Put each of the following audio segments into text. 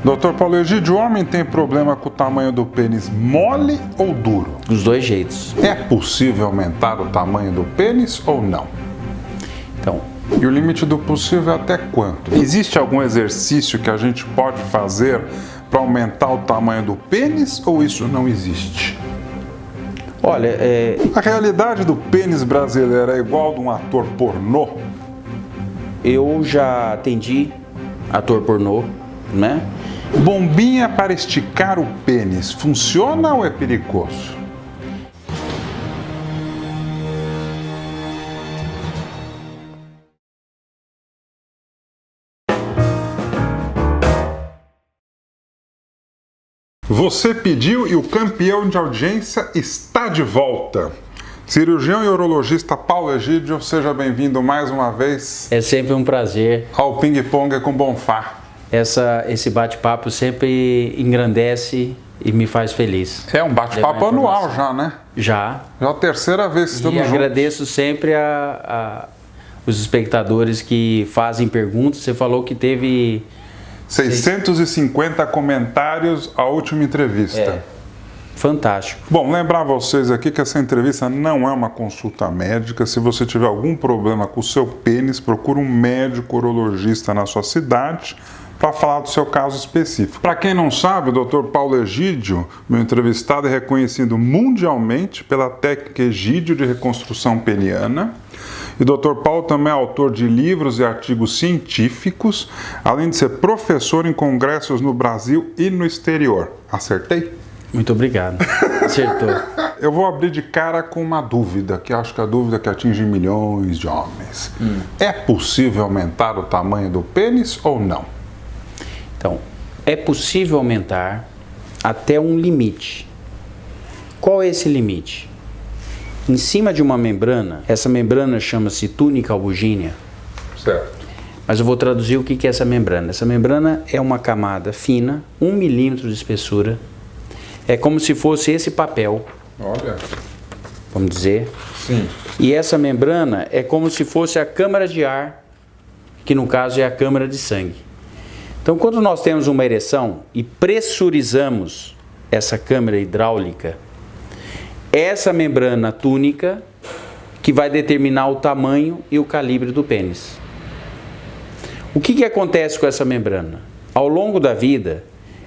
Doutor Paulo Egídio, o homem tem problema com o tamanho do pênis mole ou duro? Dos dois jeitos. É possível aumentar o tamanho do pênis ou não? Então, E o limite do possível é até quanto? Existe algum exercício que a gente pode fazer para aumentar o tamanho do pênis ou isso não existe? olha, A realidade do pênis brasileiro é igual a de um ator pornô? eu já atendi ator pornô, né? Bombinha para esticar o pênis funciona ou é perigoso? Você pediu e o campeão de audiência está de volta. Cirurgião e urologista Paulo Egídio, seja bem-vindo mais uma vez É sempre um prazer. ao Ping Pong com Bonfá. Esse bate-papo sempre engrandece e me faz feliz. É um bate-papo Levar anual informação. já, né? Já. Já é a terceira vez que estamos E juntos. agradeço sempre os espectadores que fazem perguntas. Você falou que teve 650 comentários à última entrevista. fantástico. Bom, lembrar vocês aqui que essa entrevista não é uma consulta médica. Se você tiver algum problema com o seu pênis, procure um médico urologista na sua cidade para falar do seu caso específico. Para quem não sabe, o Dr. Paulo Egídio, meu entrevistado, é reconhecido mundialmente pela técnica Egídio de reconstrução peniana. E o Dr. Paulo também é autor de livros e artigos científicos, além de ser professor em congressos no Brasil e no exterior. Acertei? Muito obrigado. Acertou. Eu vou abrir de cara com uma dúvida, que acho que é a dúvida que atinge milhões de homens. É possível aumentar o tamanho do pênis ou não? Então, é possível aumentar até um limite. Qual é esse limite? Em cima de uma membrana, essa membrana chama-se túnica albugínea, Certo. mas eu vou traduzir o que é essa membrana. Essa membrana é uma camada fina, 1 milímetro de espessura, é como se fosse esse papel, Olha. vamos dizer, Sim. e essa membrana é como se fosse a câmara de ar, que no caso é a câmara de sangue. Então, quando nós temos uma ereção e pressurizamos essa câmara hidráulica, essa membrana túnica que vai determinar o tamanho e o calibre do pênis. O que acontece com essa membrana? Ao longo da vida,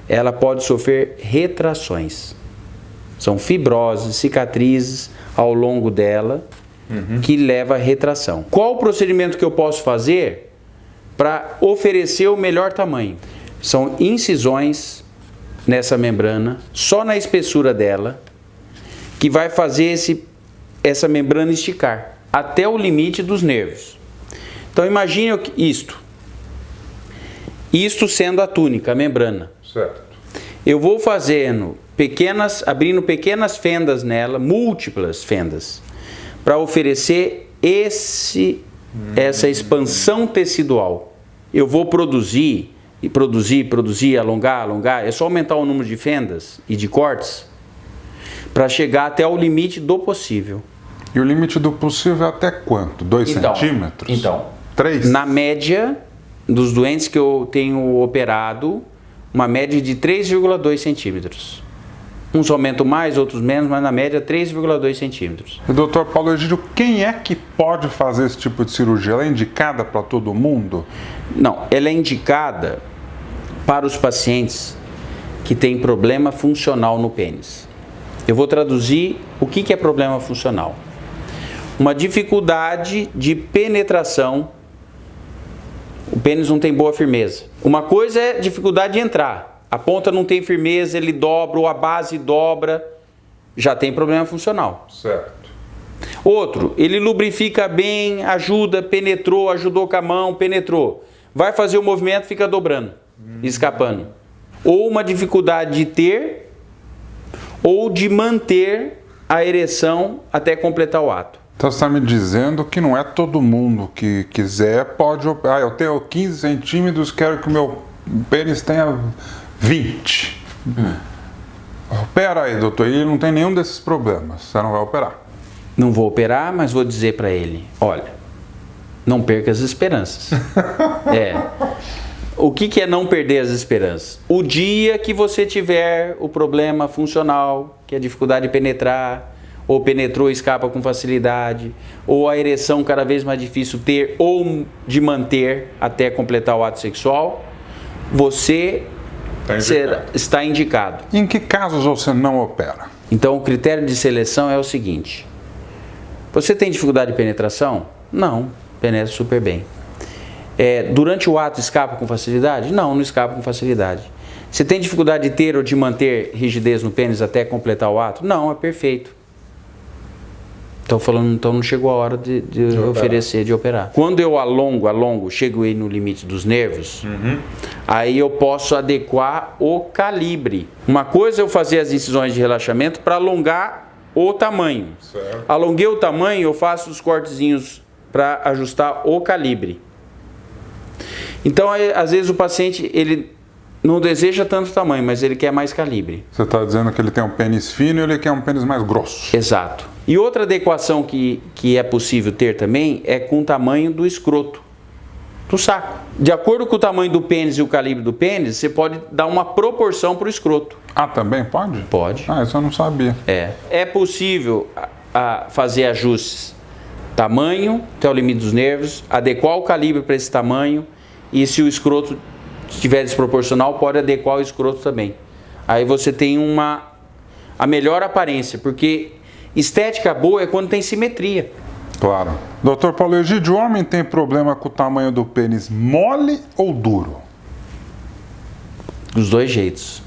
ela pode sofrer retrações. São fibroses, cicatrizes ao longo dela que leva à retração. Qual o procedimento que eu posso fazer para oferecer o melhor tamanho? São incisões nessa membrana, só na espessura dela, que vai fazer essa membrana esticar até o limite dos nervos. Então imagine isto sendo a túnica, a membrana. Certo. Eu vou abrindo pequenas fendas nela, múltiplas fendas, para oferecer essa expansão tecidual. Eu vou produzir, alongar, é só aumentar o número de fendas e de cortes para chegar até o limite do possível. E o limite do possível é até quanto? 2 centímetros? Então, 3? na média dos doentes que eu tenho operado, uma média de 3,2 centímetros. Uns aumentam mais, outros menos, mas na média 3,2 centímetros. E doutor Paulo Egídio, quem é que pode fazer esse tipo de cirurgia? Ela é indicada para todo mundo? Não, ela é indicada para os pacientes que têm problema funcional no pênis. Eu vou traduzir o que é problema funcional. Uma dificuldade de penetração. O pênis não tem boa firmeza. Uma coisa é dificuldade de entrar. A ponta não tem firmeza, ele dobra ou a base dobra. Já tem problema funcional. Certo. Outro, ele lubrifica bem, ajudou com a mão, penetrou. Vai fazer o movimento, fica dobrando, escapando. Ou uma dificuldade de ter ou de manter a ereção até completar o ato. Então você está me dizendo que não é todo mundo que quiser pode operar. Eu tenho 15 centímetros, quero que o meu pênis tenha 20. Opera aí, doutor. E ele não tem nenhum desses problemas. Você não vai operar. Não vou operar, mas vou dizer para ele, olha, não perca as esperanças. O que é não perder as esperanças? O dia que você tiver o problema funcional, que é a dificuldade de penetrar, ou penetrou e escapa com facilidade, ou a ereção cada vez mais difícil ter ou de manter até completar o ato sexual, você está indicado. Em que casos você não opera? Então, o critério de seleção é o seguinte: você tem dificuldade de penetração? Não, penetra super bem. Durante o ato escapa com facilidade? Não, não escapa com facilidade. Você tem dificuldade de ter ou de manter rigidez no pênis até completar o ato? Não, é perfeito. Estou falando, então não chegou a hora de oferecer, de operar. Quando eu alongo, chego aí no limite dos nervos, aí eu posso adequar o calibre. Uma coisa é eu fazer as incisões de relaxamento para alongar o tamanho. Certo. Alonguei o tamanho, eu faço os cortezinhos para ajustar o calibre. Então, às vezes o paciente, ele não deseja tanto tamanho, mas ele quer mais calibre. Você está dizendo que ele tem um pênis fino e ele quer um pênis mais grosso. Exato. E outra adequação que é possível ter também é com o tamanho do escroto, do saco. De acordo com o tamanho do pênis e o calibre do pênis, você pode dar uma proporção para o escroto. Ah, também pode? Pode. Ah, isso eu não sabia. É possível fazer ajustes. Tamanho, até o limite dos nervos, adequar o calibre para esse tamanho, e se o escroto estiver desproporcional, pode adequar o escroto também. Aí você tem a melhor aparência, porque estética boa é quando tem simetria. Claro. Dr. Paulo Egídio, o homem tem problema com o tamanho do pênis mole ou duro? Dos dois jeitos.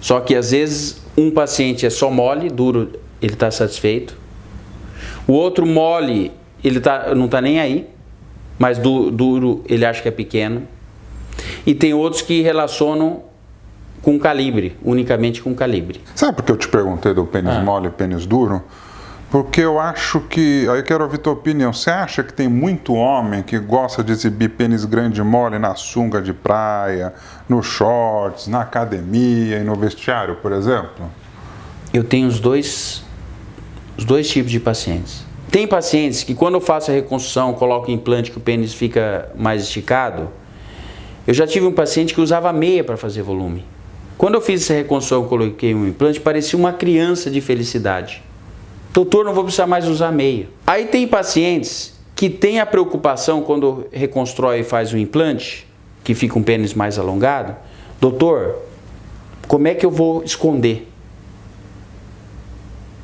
Só que às vezes um paciente é só mole, duro, ele está satisfeito. O outro mole, ele não está nem aí, mas duro ele acha que é pequeno. E tem outros que relacionam com calibre, unicamente com calibre. Sabe por que eu te perguntei do pênis mole e pênis duro? Porque eu acho que... Aí eu quero ouvir tua opinião. Você acha que tem muito homem que gosta de exibir pênis grande e mole na sunga de praia, nos shorts, na academia e no vestiário, por exemplo? Eu tenho os dois tipos de pacientes. Tem pacientes que quando eu faço a reconstrução, coloco o implante que o pênis fica mais esticado. Eu já tive um paciente que usava meia para fazer volume. Quando eu fiz essa reconstrução, coloquei um implante, parecia uma criança de felicidade. Doutor, não vou precisar mais usar meia. Aí tem pacientes que têm a preocupação quando reconstrói e faz o implante, que fica um pênis mais alongado. Doutor, como é que eu vou esconder?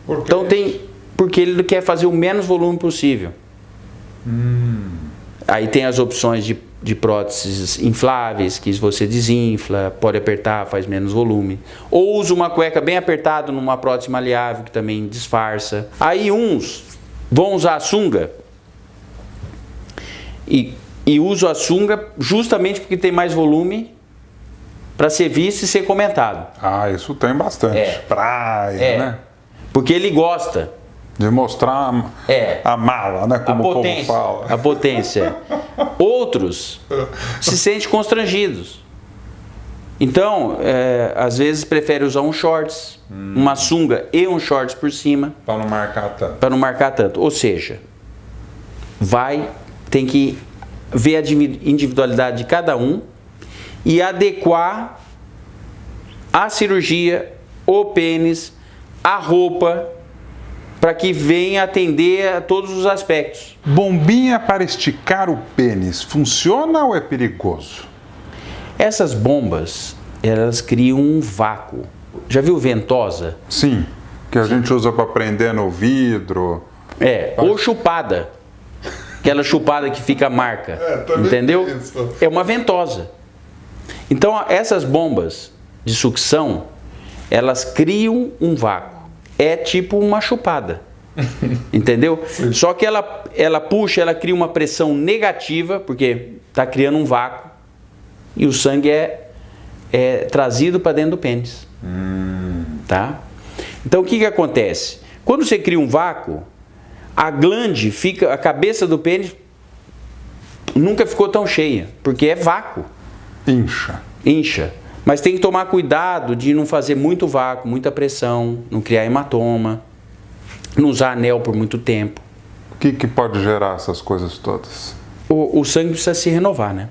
Por quê? Então porque ele quer fazer o menos volume possível. Aí tem as opções de próteses infláveis, que você desinfla, pode apertar, faz menos volume. Ou usa uma cueca bem apertada numa prótese maleável, que também disfarça. Aí uns vão usar a sunga e usam a sunga justamente porque tem mais volume para ser visto e ser comentado. Ah, isso tem bastante. Praia, né? Porque ele gosta. De mostrar a mala, né? Como o povo fala. A potência. Outros se sentem constrangidos. Então, às vezes prefere usar um shorts, uma sunga e um shorts por cima. Para não marcar tanto. Para não marcar tanto. Ou seja, tem que ver a individualidade de cada um e adequar a cirurgia, o pênis, a roupa, para que venha atender a todos os aspectos. Bombinha para esticar o pênis, funciona ou é perigoso? Essas bombas, elas criam um vácuo. Já viu ventosa? Sim, que a gente usa para prender no vidro. Ou chupada. Aquela chupada que fica a marca. Entendeu? É uma ventosa. Então, essas bombas de sucção, elas criam um vácuo. É tipo uma chupada, entendeu? Sim. Só que ela puxa, ela cria uma pressão negativa, porque está criando um vácuo, e o sangue é trazido para dentro do pênis. Tá? Então o que acontece? Quando você cria um vácuo, a glande fica, a cabeça do pênis nunca ficou tão cheia, porque é vácuo. Incha. Mas tem que tomar cuidado de não fazer muito vácuo, muita pressão, não criar hematoma, não usar anel por muito tempo. O que pode gerar essas coisas todas? O sangue precisa se renovar, né?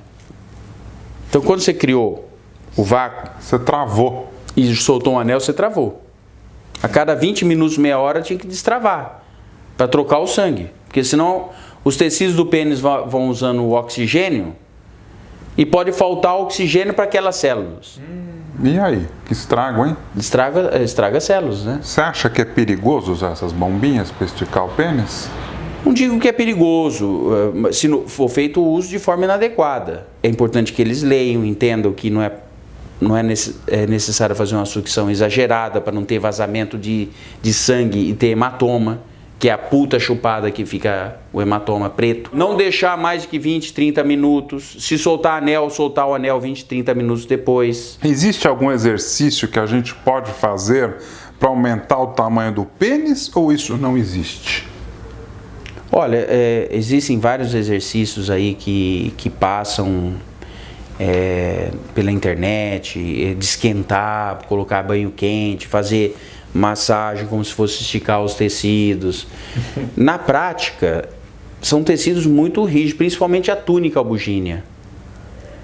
Então, quando você criou o vácuo... Você travou. E soltou um anel, você travou. A cada 20 minutos, meia hora, tinha que destravar para trocar o sangue. Porque senão os tecidos do pênis vão usando o oxigênio e pode faltar oxigênio para aquelas células. E aí? Que estrago, hein? Estraga células, né? Você acha que é perigoso usar essas bombinhas para esticar o pênis? Não digo que é perigoso, se for feito o uso de forma inadequada. É importante que eles leiam, entendam que não é necessário fazer uma sucção exagerada para não ter vazamento de sangue e ter hematoma, que é a puta chupada que fica o hematoma preto. Não deixar mais de que 20, 30 minutos. Se soltar o anel 20, 30 minutos depois. Existe algum exercício que a gente pode fazer para aumentar o tamanho do pênis ou isso não existe? Olha, existem vários exercícios aí que passam pela internet, de esquentar, colocar banho quente, fazer massagem como se fosse esticar os tecidos. Na prática, são tecidos muito rígidos, principalmente a túnica albugínea.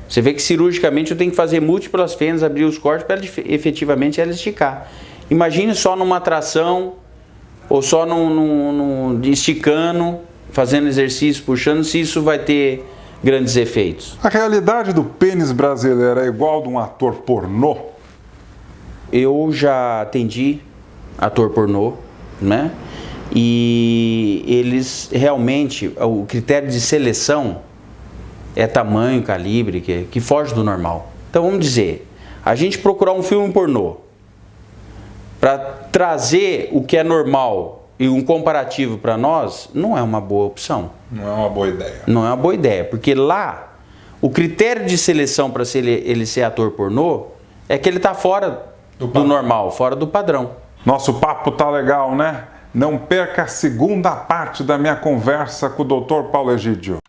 Você vê que cirurgicamente eu tenho que fazer múltiplas fendas, abrir os cortes para efetivamente ela esticar. Imagine só numa tração ou só esticando, fazendo exercício, puxando, se isso vai ter grandes efeitos. A realidade do pênis brasileiro é igual de um ator pornô? Eu já atendi ator pornô, né? E eles realmente, o critério de seleção é tamanho, calibre, que foge do normal. Então vamos dizer, a gente procurar um filme pornô para trazer o que é normal e um comparativo para nós, não é uma boa opção. Não é uma boa ideia. Não é uma boa ideia, porque lá, o critério de seleção para ele ser ator pornô é que ele está fora do normal, fora do padrão. Nosso papo tá legal, né? Não perca a segunda parte da minha conversa com o Dr. Paulo Egídio.